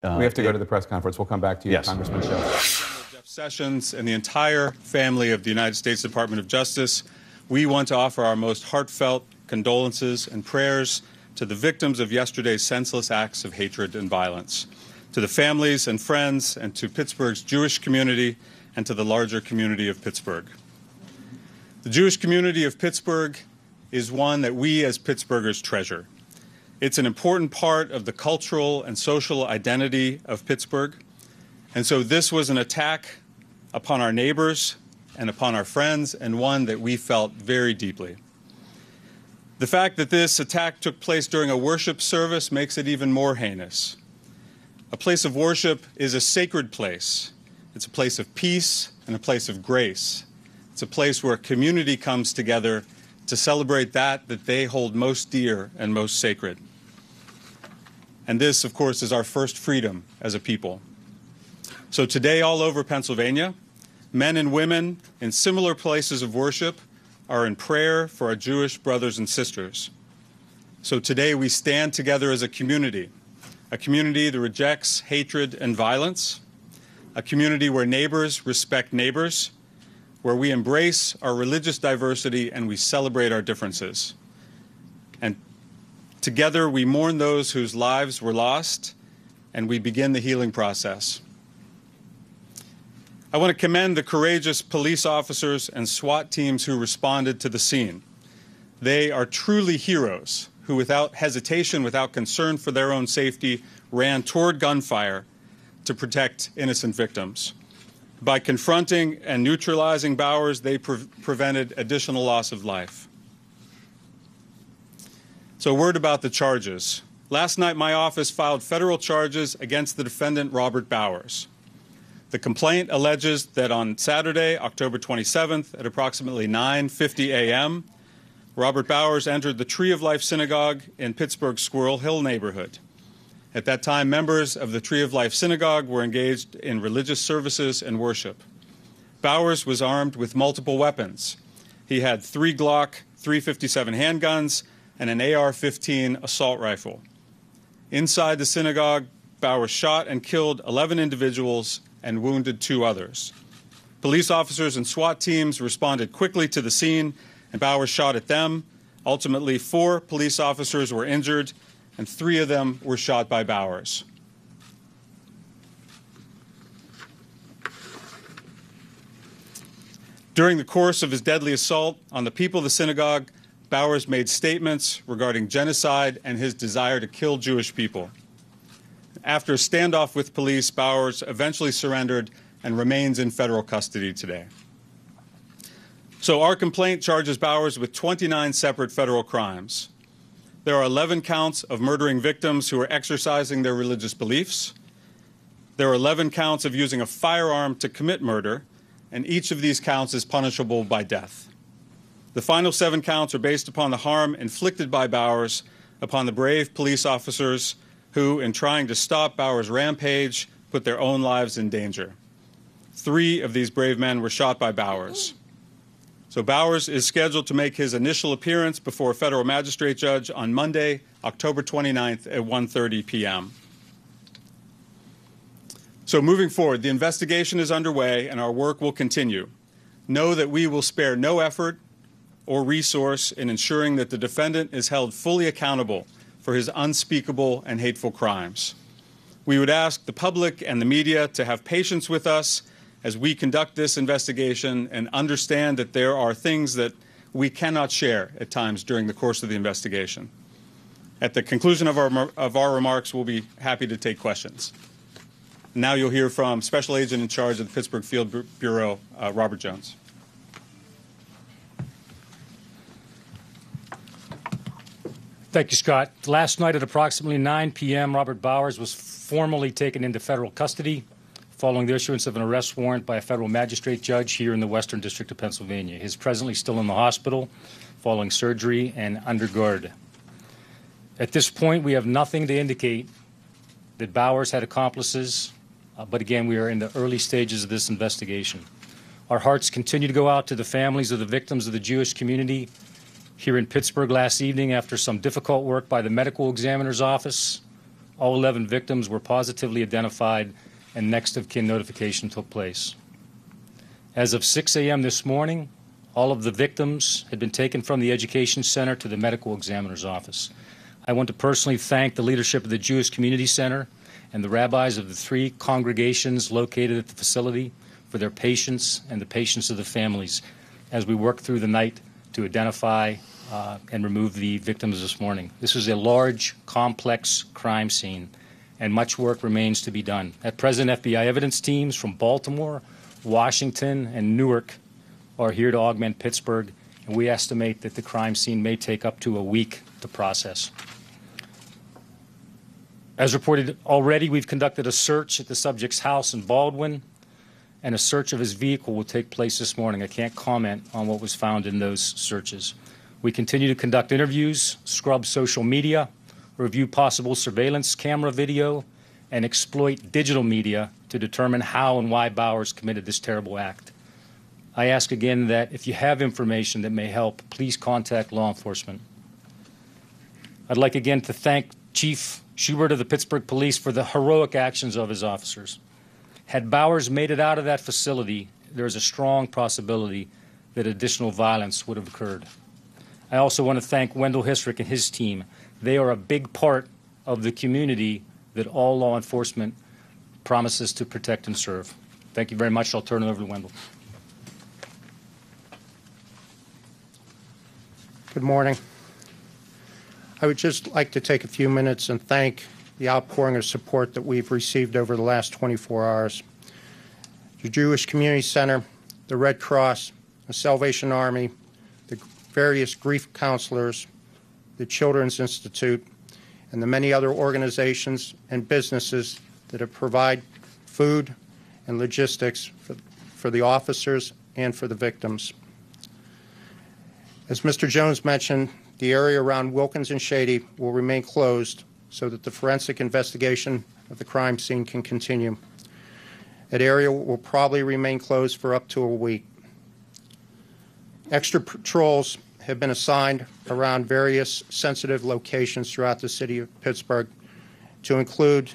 We have to go to the press conference. We'll come back to you, yes. Congressman Schiff. Jeff Sessions and the entire family of the United States Department of Justice, we want to offer our most heartfelt condolences and prayers to the victims of yesterday's senseless acts of hatred and violence, to the families and friends, and to Pittsburgh's Jewish community, and to the larger community of Pittsburgh. The Jewish community of Pittsburgh is one that we as Pittsburghers treasure. It's an important part of the cultural and social identity of Pittsburgh. And so this was an attack upon our neighbors and upon our friends, and one that we felt very deeply. The fact that this attack took place during a worship service makes it even more heinous. A place of worship is a sacred place. It's a place of peace and a place of grace. It's a place where a community comes together to celebrate that they hold most dear and most sacred. And this, of course, is our first freedom as a people. So today, all over Pennsylvania, men and women in similar places of worship are in prayer for our Jewish brothers and sisters. So today we stand together as a community that rejects hatred and violence, a community where neighbors respect neighbors, where we embrace our religious diversity and we celebrate our differences. And together we mourn those whose lives were lost, and we begin the healing process. I want to commend the courageous police officers and SWAT teams who responded to the scene. They are truly heroes who, without hesitation, without concern for their own safety, ran toward gunfire to protect innocent victims. By confronting and neutralizing Bowers, they prevented additional loss of life. So a word about the charges. Last night, my office filed federal charges against the defendant, Robert Bowers. The complaint alleges that on Saturday, October 27th, at approximately 9:50 a.m., Robert Bowers entered the Tree of Life Synagogue in Pittsburgh's Squirrel Hill neighborhood. At that time, members of the Tree of Life Synagogue were engaged in religious services and worship. Bowers was armed with multiple weapons. He had 3 Glock 357 handguns and an AR-15 assault rifle. Inside the synagogue, Bowers shot and killed 11 individuals and wounded 2 others. Police officers and SWAT teams responded quickly to the scene, and Bowers shot at them. Ultimately, 4 police officers were injured, and 3 of them were shot by Bowers. During the course of his deadly assault on the people of the synagogue, Bowers made statements regarding genocide and his desire to kill Jewish people. After a standoff with police, Bowers eventually surrendered and remains in federal custody today. So our complaint charges Bowers with 29 separate federal crimes. There are 11 counts of murdering victims who are exercising their religious beliefs. There are 11 counts of using a firearm to commit murder, and each of these counts is punishable by death. The final 7 counts are based upon the harm inflicted by Bowers upon the brave police officers who, in trying to stop Bowers' rampage, put their own lives in danger. 3 of these brave men were shot by Bowers. So Bowers is scheduled to make his initial appearance before a federal magistrate judge on Monday, October 29th at 1:30 p.m. So moving forward, the investigation is underway and our work will continue. Know that we will spare no effort or resource in ensuring that the defendant is held fully accountable for his unspeakable and hateful crimes. We would ask the public and the media to have patience with us as we conduct this investigation and understand that there are things that we cannot share at times during the course of the investigation. At the conclusion of our remarks, we'll be happy to take questions. Now you'll hear from Special Agent in charge of the Pittsburgh Field Bureau, Robert Jones. Thank you, Scott. Last night at approximately 9 p.m., Robert Bowers was formally taken into federal custody following the issuance of an arrest warrant by a federal magistrate judge here in the Western District of Pennsylvania. He is presently still in the hospital following surgery and under guard. At this point, we have nothing to indicate that Bowers had accomplices, but again, we are in the early stages of this investigation. Our hearts continue to go out to the families of the victims of the Jewish community here in Pittsburgh last evening after some difficult work by the medical examiner's office, All 11 victims were positively identified and next of kin notification took place. As of 6 a.m. this morning, all of the victims had been taken from the Education Center to the medical examiner's office. I want to personally thank the leadership of the Jewish Community Center and the rabbis of the 3 congregations located at the facility for their patience and the patience of the families as we work through the night to identify and remove the victims this morning. This is a large, complex crime scene, and much work remains to be done. At present, FBI evidence teams from Baltimore, Washington, and Newark are here to augment Pittsburgh, and we estimate that the crime scene may take up to a week to process. As reported already, we've conducted a search at the subject's house in Baldwin, and a search of his vehicle will take place this morning. I can't comment on what was found in those searches. We continue to conduct interviews, scrub social media, review possible surveillance camera video, and exploit digital media to determine how and why Bowers committed this terrible act. I ask again that if you have information that may help, please contact law enforcement. I'd like again to thank Chief Schubert of the Pittsburgh Police for the heroic actions of his officers. Had Bowers made it out of that facility, there is a strong possibility that additional violence would have occurred. I also want to thank Wendell Hisrick and his team. They are a big part of the community that all law enforcement promises to protect and serve. Thank you very much. I'll turn it over to Wendell. Good morning. I would just like to take a few minutes and thank the outpouring of support that we've received over the last 24 hours. The Jewish Community Center, the Red Cross, the Salvation Army, the various grief counselors, the Children's Institute, and the many other organizations and businesses that have provided food and logistics for the officers and for the victims. As Mr. Jones mentioned, the area around Wilkins and Shady will remain closed so that the forensic investigation of the crime scene can continue. That area will probably remain closed for up to a week. Extra patrols have been assigned around various sensitive locations throughout the city of Pittsburgh, to include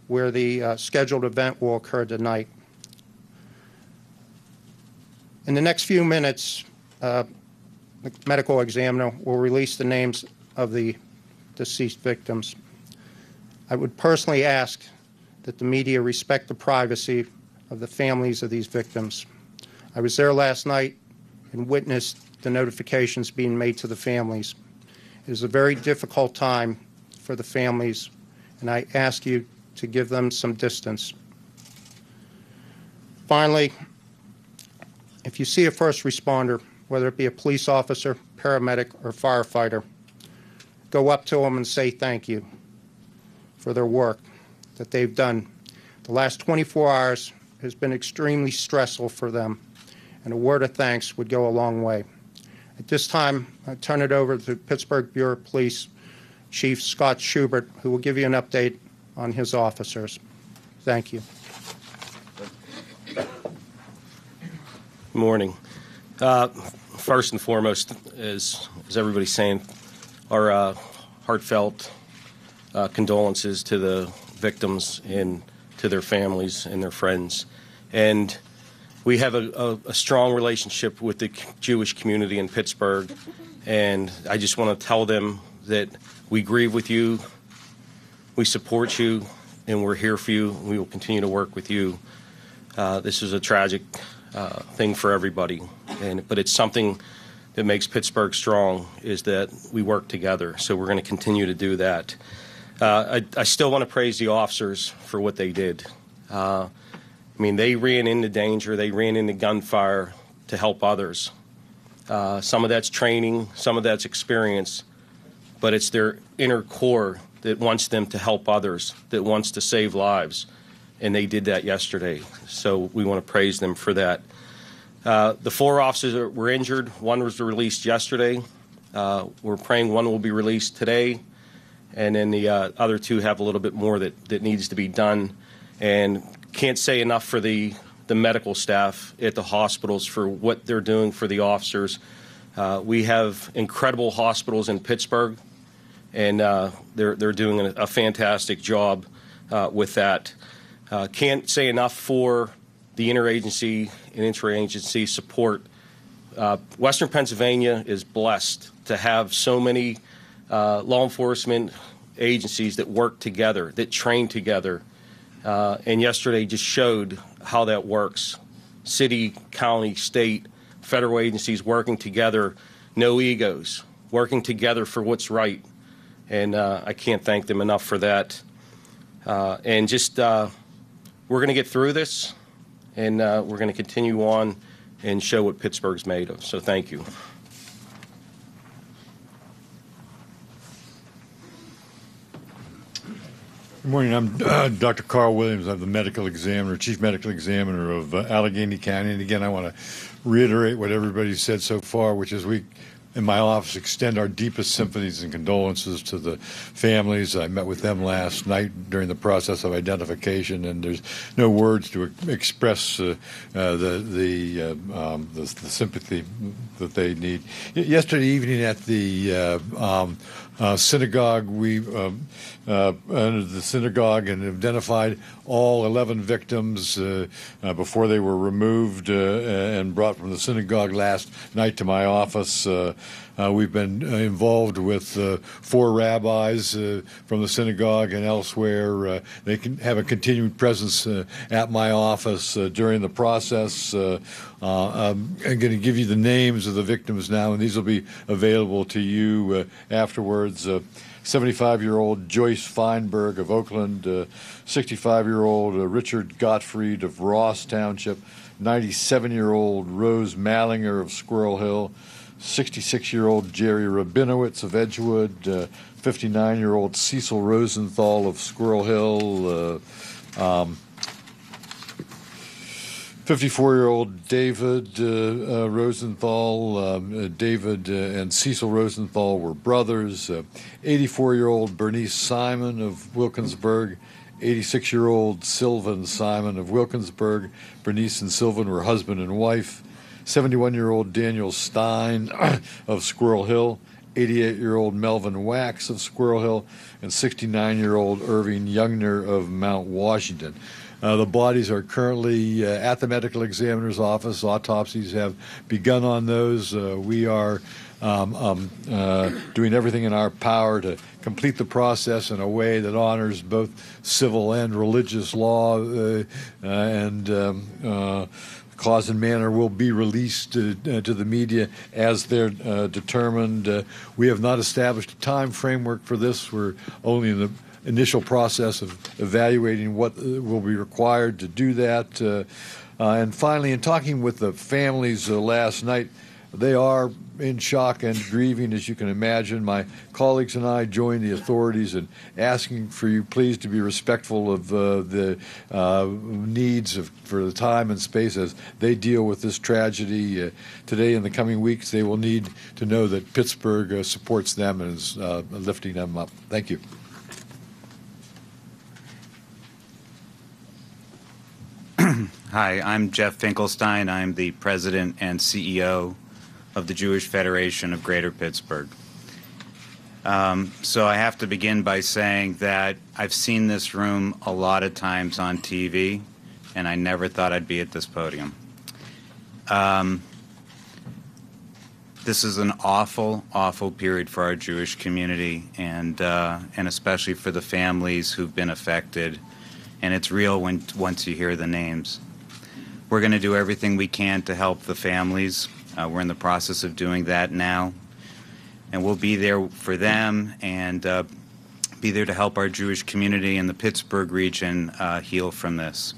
where the scheduled event will occur tonight. In the next few minutes, the medical examiner will release the names of the deceased victims. I would personally ask that the media respect the privacy of the families of these victims. I was there last night and witnessed the notifications being made to the families. It is a very difficult time for the families, and I ask you to give them some distance. Finally, if you see a first responder, whether it be a police officer, paramedic, or firefighter, go up to them and say thank you for their work that they've done. The last 24 hours has been extremely stressful for them, and a word of thanks would go a long way. At this time, I turn it over to Pittsburgh Bureau of Police Chief Scott Schubert, who will give you an update on his officers. Thank you. Good morning. First and foremost, as everybody's saying, our heartfelt condolences to the victims and to their families and their friends. And we have a strong relationship with the Jewish community in Pittsburgh, and I just want to tell them that we grieve with you, we support you, and we're here for you, and we will continue to work with you. This is a tragic thing for everybody, but it's something that makes Pittsburgh strong, is that we work together, so we're going to continue to do that. I still want to praise the officers for what they did. I mean, they ran into danger, they ran into gunfire to help others. Some of that's training, some of that's experience, but it's their inner core that wants them to help others, that wants to save lives, and they did that yesterday. So we want to praise them for that. The 4 officers that were injured, 1 was released yesterday. We're praying 1 will be released today, and then the other 2 have a little bit more that needs to be done. And can't say enough for the medical staff at the hospitals for what they're doing for the officers. We have incredible hospitals in Pittsburgh, and they're doing a fantastic job with that. Can't say enough for the interagency and interagency support. Western Pennsylvania is blessed to have so many law enforcement agencies that work together, that train together, and yesterday just showed how that works. City, county, state, federal agencies working together, no egos, working together for what's right, and I can't thank them enough for that. And just we're going to get through this, and we're going to continue on and show what Pittsburgh's made of. So thank you. Good morning. I'm Dr. Carl Williams. I'm the medical examiner, chief medical examiner of Allegheny County. And again, I want to reiterate what everybody said so far, which is we, in my office, extend our deepest sympathies and condolences to the families. I met with them last night during the process of identification, and there's no words to express the sympathy that they need. Yesterday evening at the synagogue, we entered the synagogue and identified all 11 victims before they were removed and brought from the synagogue last night to my office. We've been involved with 4 rabbis from the synagogue and elsewhere. They can have a continued presence at my office during the process. I'm going to give you the names of the victims now, and these will be available to you afterwards. 75-year-old Joyce Feinberg of Oakland, 65-year-old Richard Gottfried of Ross Township, 97-year-old Rose Mallinger of Squirrel Hill, 66-year-old Jerry Rabinowitz of Edgewood, 59-year-old Cecil Rosenthal of Squirrel Hill, 54-year-old David Rosenthal. David and Cecil Rosenthal were brothers. 84-year-old Bernice Simon of Wilkinsburg. 86-year-old Sylvan Simon of Wilkinsburg. Bernice and Sylvan were husband and wife. 71-year-old Daniel Stein of Squirrel Hill. 88-year-old Melvin Wax of Squirrel Hill. And 69-year-old Irving Youngner of Mount Washington. The bodies are currently at the medical examiner's office. Autopsies have begun on those. We are doing everything in our power to complete the process in a way that honors both civil and religious law, and cause and manner will be released to the media as they're determined. We have not established a time framework for this. We're only in the initial process of evaluating what will be required to do that. And finally, in talking with the families last night, they are in shock and grieving, as you can imagine. My colleagues and I joined the authorities in asking for you please to be respectful of the needs for the time and space as they deal with this tragedy. Today and the coming weeks, they will need to know that Pittsburgh supports them and is lifting them up. Thank you. Hi, I'm Jeff Finkelstein. I'm the president and CEO of the Jewish Federation of Greater Pittsburgh. So I have to begin by saying that I've seen this room a lot of times on TV, and I never thought I'd be at this podium. This is an awful, awful period for our Jewish community, and especially for the families who've been affected. And it's real once you hear the names. We're going to do everything we can to help the families. We're in the process of doing that now. And we'll be there for them and be there to help our Jewish community in the Pittsburgh region heal from this.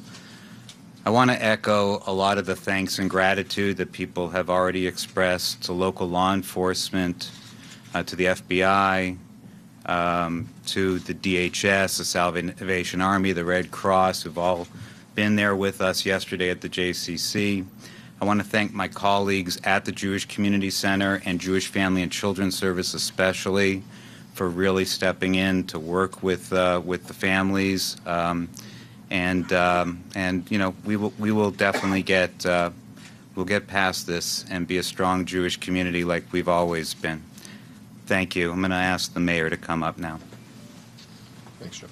I want to echo a lot of the thanks and gratitude that people have already expressed to local law enforcement, to the FBI, to the DHS, the Salvation Army, the Red Cross, who've all been there with us yesterday at the JCC. I want to thank my colleagues at the Jewish Community Center and Jewish Family and Children's Service especially for really stepping in to work with the families. And you know, we will definitely we'll get past this and be a strong Jewish community like we've always been. Thank you. I'm going to ask the mayor to come up now. Thanks, Joe.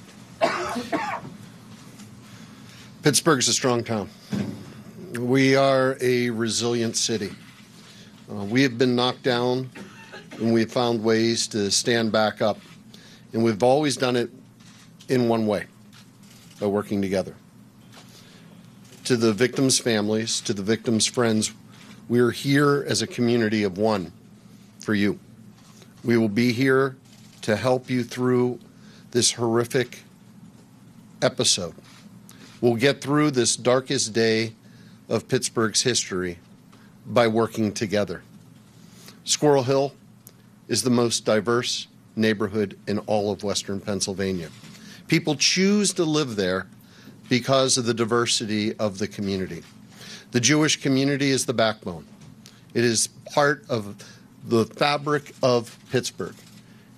Pittsburgh's a strong town. We are a resilient city. We have been knocked down, and we've found ways to stand back up. And we've always done it in one way, by working together. To the victims' families, to the victims' friends, we are here as a community of one for you. We will be here to help you through this horrific episode. We'll get through this darkest day of Pittsburgh's history by working together. Squirrel Hill is the most diverse neighborhood in all of Western Pennsylvania. People choose to live there because of the diversity of the community. The Jewish community is the backbone. It is part of the fabric of Pittsburgh,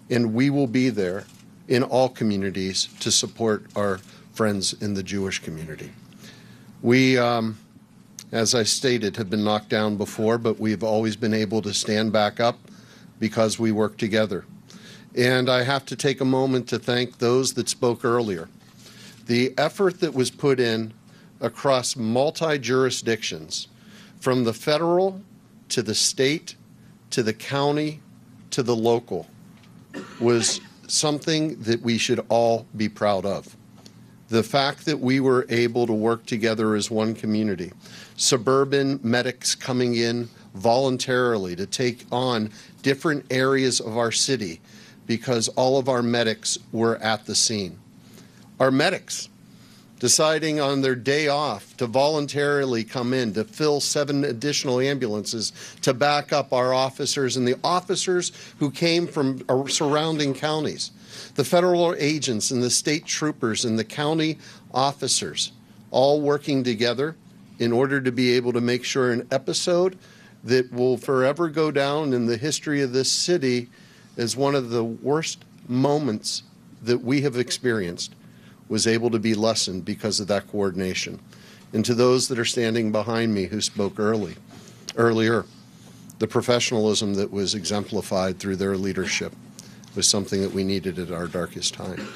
and we will be there in all communities to support our friends in the Jewish community. We, as I stated, have been knocked down before, but we've always been able to stand back up because we work together. And I have to take a moment to thank those that spoke earlier. The effort that was put in across multi-jurisdictions, from the federal to the state to the county to the local, was something that we should all be proud of. The fact that we were able to work together as one community, suburban medics coming in voluntarily to take on different areas of our city because all of our medics were at the scene. Our medics deciding on their day off to voluntarily come in to fill 7 additional ambulances to back up our officers and the officers who came from surrounding counties. The federal agents and the state troopers and the county officers all working together in order to be able to make sure an episode that will forever go down in the history of this city as one of the worst moments that we have experienced was able to be lessened because of that coordination. And to those that are standing behind me who spoke earlier, the professionalism that was exemplified through their leadership was something that we needed at our darkest time.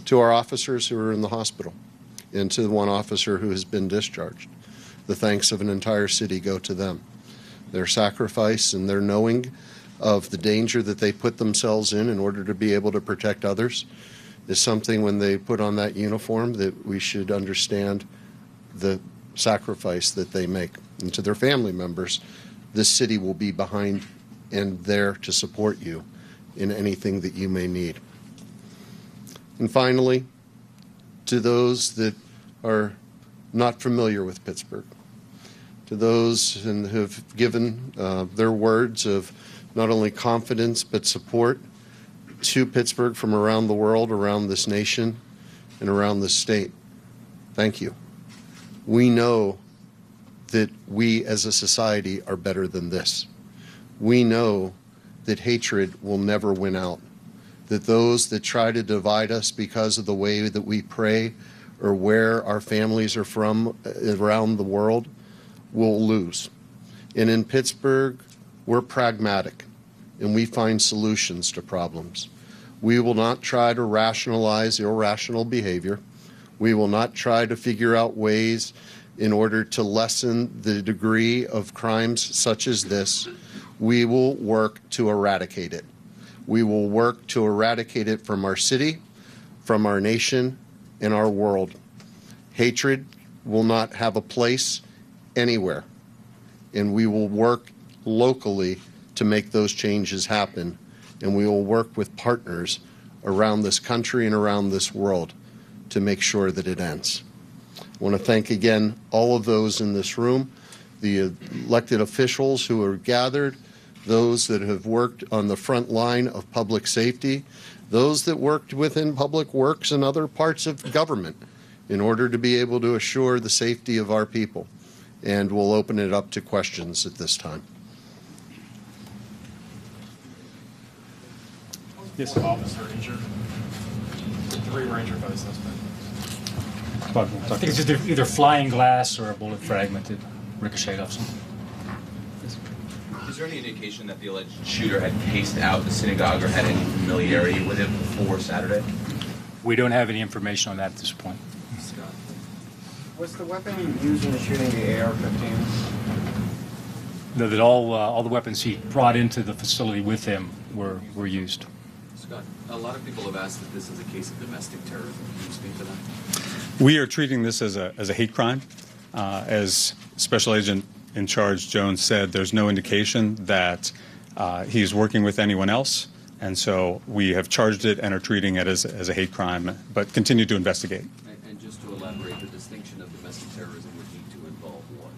To our officers who are in the hospital, and to the one officer who has been discharged, the thanks of an entire city go to them. Their sacrifice and their knowing of the danger that they put themselves in order to be able to protect others is something, when they put on that uniform, that we should understand the sacrifice that they make. And to their family members, this city will be behind and there to support you in anything that you may need. And finally, to those that are not familiar with Pittsburgh, to those who have given their words of not only confidence but support to Pittsburgh from around the world, around this nation, and around this state, thank you. We know that we as a society are better than this. We know that hatred will never win out, that those that try to divide us because of the way that we pray or where our families are from around the world will lose. And in Pittsburgh, we're pragmatic and we find solutions to problems. We will not try to rationalize irrational behavior. We will not try to figure out ways in order to lessen the degree of crimes such as this. We will work to eradicate it. We will work to eradicate it from our city, from our nation, and our world. Hatred will not have a place anywhere, and we will work locally to make those changes happen, and we will work with partners around this country and around this world to make sure that it ends. I want to thank again all of those in this room, the elected officials who are gathered, those that have worked on the front line of public safety, those that worked within public works and other parts of government in order to be able to assure the safety of our people. And we'll open it up to questions at this time. Yes, officer injured. 3 were injured by the suspect. I think it's just either flying glass or a bullet fragment that ricocheted off something. Was there any indication that the alleged shooter had paced out the synagogue or had any familiarity with it before Saturday? We don't have any information on that at this point. Scott. Was the weapon used in the shooting the AR-15? Know that all the weapons he brought into the facility with him were used. Scott, a lot of people have asked if this is a case of domestic terrorism. Can you speak to that? We are treating this as a hate crime. As Special Agent in Charge Jones said, there's no indication that he's working with anyone else, and so we have charged it and are treating it as a hate crime, but continue to investigate. And just to elaborate, the distinction of domestic terrorism would need to involve what?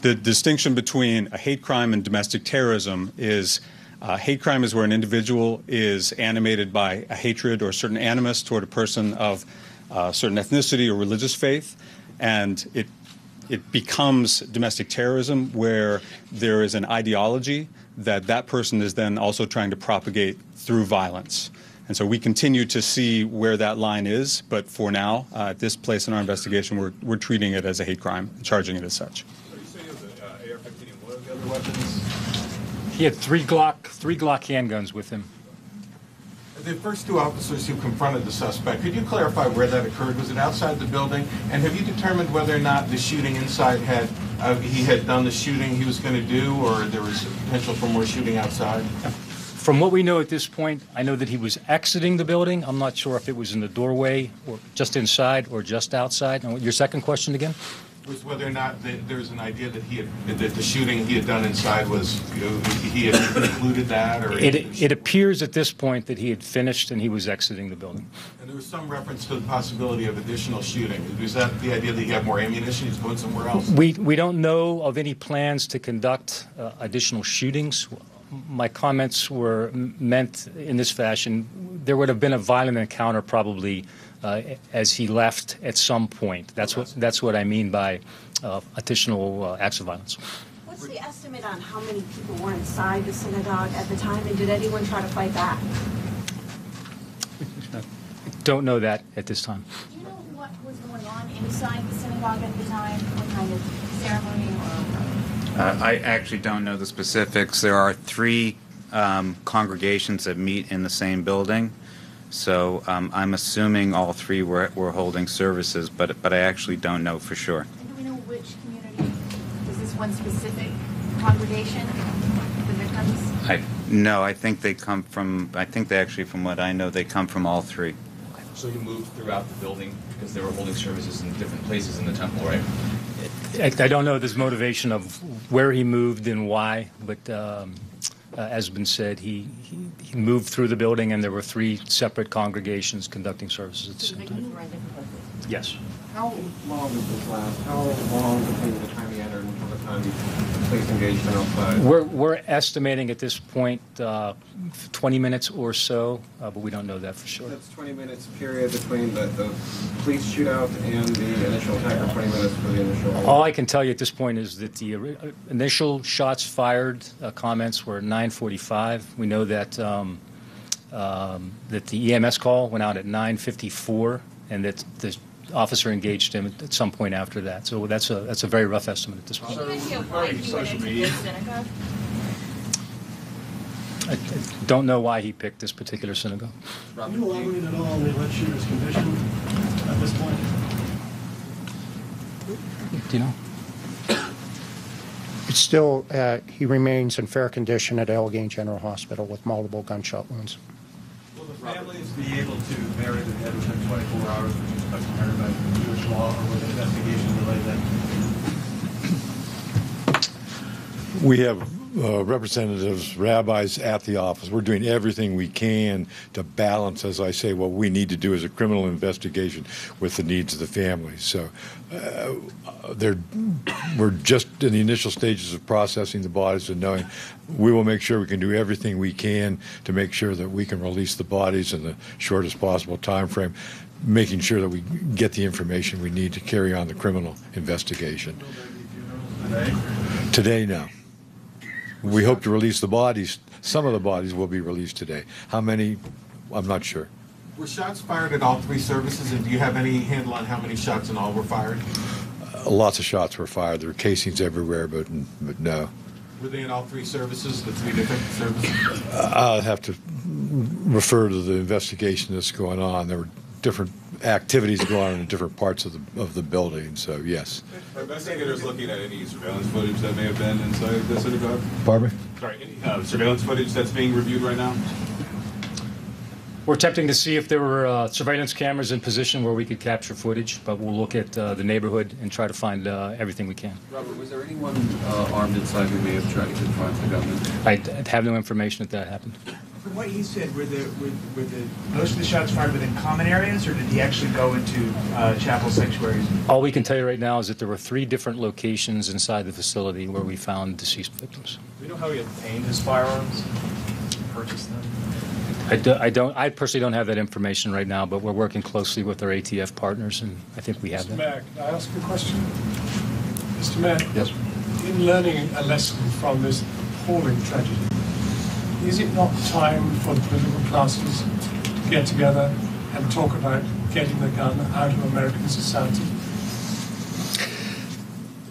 The distinction between a hate crime and domestic terrorism is hate crime is where an individual is animated by a hatred or certain animus toward a person of certain ethnicity or religious faith, and it becomes domestic terrorism where there is an ideology that person is then also trying to propagate through violence. And so we continue to see where that line is, but for now, at this place in our investigation, we're treating it as a hate crime and charging it as such. So you say it was an AR-15 and what are the other weapons? He had three Glock handguns with him. The first two officers who confronted the suspect, could you clarify where that occurred? Was it outside the building? And have you determined whether or not the shooting inside he had done the shooting he was going to do, or there was potential for more shooting outside? From what we know at this point, I know that he was exiting the building. I'm not sure if it was in the doorway or just inside or just outside. Now, your second question again? Was whether or not there was an idea that the shooting he had done inside was, he had included that, or It appears at this point that he had finished and he was exiting the building. And there was some reference to the possibility of additional shooting. Was that the idea that he had more ammunition? He's going somewhere else? We don't know of any plans to conduct additional shootings. My comments were meant in this fashion. There would have been a violent encounter probably as he left at some point. That's what I mean by additional acts of violence. What's the estimate on how many people were inside the synagogue at the time, and did anyone try to fight back? Don't know that at this time. Do you know what was going on inside the synagogue at the time? What kind of ceremony or? I actually don't know the specifics. There are 3 congregations that meet in the same building, so I'm assuming all 3 were holding services, but I actually don't know for sure. And do we know which community? Is this one specific congregation, the victims? No, I think they come from, from what I know, they come from all 3. So you moved throughout the building because they were holding services in different places in the temple, right? I don't know this motivation of where he moved and why, but as been said, he moved through the building and there were 3 separate congregations conducting services at the same time. Yes. How long did this last? How long between the time he entered until the time the police engaged him outside? We're estimating at this point 20 minutes or so, but we don't know that for sure. That's 20 minutes period between the police shootout and the initial attack, or 20 minutes for the initial? All I can tell you at this point is that the initial shots fired comments were 9:45. We know that that the EMS call went out at 9:54, and that the officer engaged him at some point after that. So that's a very rough estimate at this point. Can you idea why he went into this synagogue? I don't know why he picked this particular synagogue. Can you elaborate at all on the alleged shooter's condition at this point? Do you know? It's still, he remains in fair condition at Allegheny General Hospital with multiple gunshot wounds. Will the families be able to bury the head within 24 hours, which is customary by Jewish law, or will the investigation delay that? We have representatives, rabbis at the office. We're doing everything we can to balance, as I say, what we need to do as a criminal investigation with the needs of the families. So we're just in the initial stages of processing the bodies and knowing we will make sure we can do everything we can to make sure that we can release the bodies in the shortest possible time frame, making sure that we get the information we need to carry on the criminal investigation. Today, no. We hope to release the bodies. Some of the bodies will be released today. How many, I'm not sure. Were shots fired at all 3 services, and do you have any handle on how many shots in all were fired? Lots of shots were fired. There were casings everywhere, but no. Were they in all three services, the three different services? I'll have to refer to the investigation that's going on. There were different activities going on in different parts of the building, so yes. Are investigators looking at any surveillance footage that may have been inside the synagogue? Pardon me? Sorry, any surveillance footage that's being reviewed right now? We're attempting to see if there were surveillance cameras in position where we could capture footage, but we'll look at the neighborhood and try to find everything we can. Robert, was there anyone armed inside who may have tried to confront the government? I have no information that happened. From what he said, were most of the shots fired within common areas, or did he actually go into chapel sanctuaries? All we can tell you right now is that there were 3 different locations inside the facility where we found deceased victims. Do we know how he obtained his firearms? Purchased them? I personally don't have that information right now, but we're working closely with our ATF partners, and I think we have Mr. that. Mayor, can I ask a question? Mr. Mayor? Yes. In learning a lesson from this appalling tragedy, is it not time for the political classes to get together and talk about getting the gun out of American society?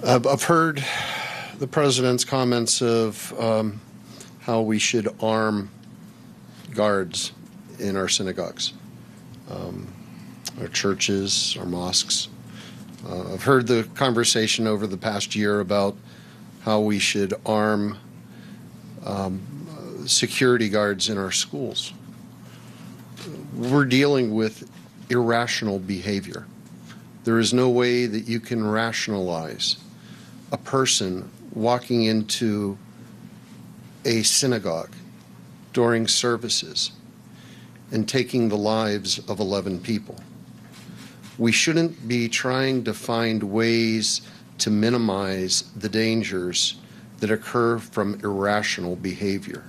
I've heard the president's comments of how we should arm guards in our synagogues, our churches, our mosques. I've heard the conversation over the past year about how we should arm security guards in our schools. We're dealing with irrational behavior. There is no way that you can rationalize a person walking into a synagogue during services and taking the lives of 11 people. We shouldn't be trying to find ways to minimize the dangers that occur from irrational behavior.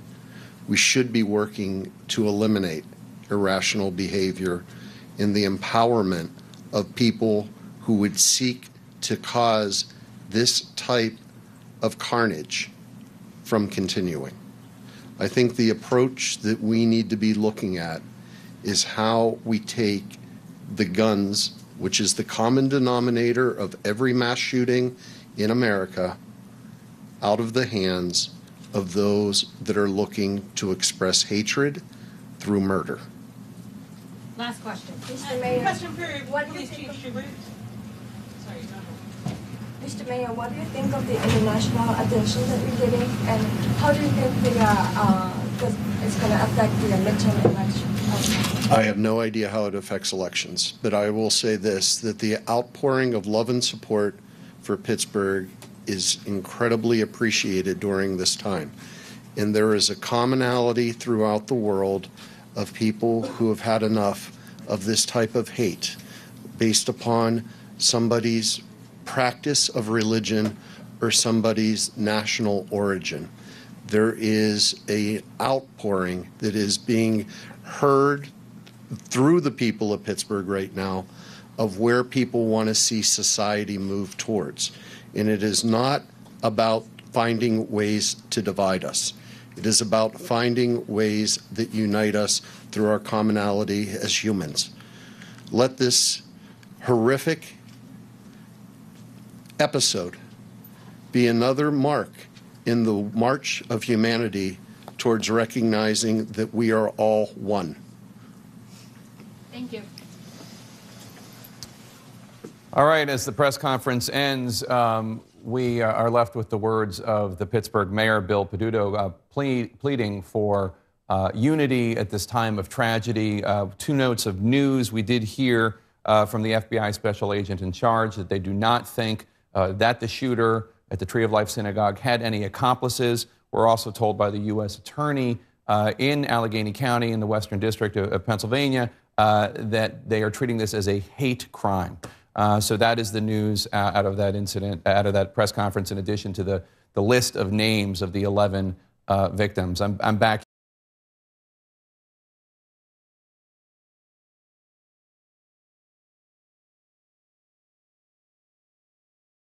We should be working to eliminate irrational behavior in the empowerment of people who would seek to cause this type of carnage from continuing. I think the approach that we need to be looking at is how we take the guns, which is the common denominator of every mass shooting in America, out of the hands of those that are looking to express hatred through murder. Last question. Mr. Mayor, Question period. what do you think of, Mr. Mayor, what do you think of the international attention that we're getting, and how do you think it's going to affect the midterm election? I have no idea how it affects elections, but I will say this, that the outpouring of love and support for Pittsburgh is incredibly appreciated during this time. And there is a commonality throughout the world of people who have had enough of this type of hate based upon somebody's practice of religion or somebody's national origin. There is an outpouring that is being heard through the people of Pittsburgh right now of where people want to see society move towards. And it is not about finding ways to divide us. It is about finding ways that unite us through our commonality as humans. Let this horrific episode be another mark in the march of humanity towards recognizing that we are all one. Thank you. All right, as the press conference ends, we are left with the words of the Pittsburgh Mayor, Bill Peduto, pleading for unity at this time of tragedy. 2 notes of news. We did hear from the FBI special agent in charge that they do not think that the shooter at the Tree of Life Synagogue had any accomplices. We're also told by the U.S. Attorney in Allegheny County in the Western District of Pennsylvania that they are treating this as a hate crime. So that is the news out of that incident, out of that press conference, in addition to the list of names of the 11 victims. I'm back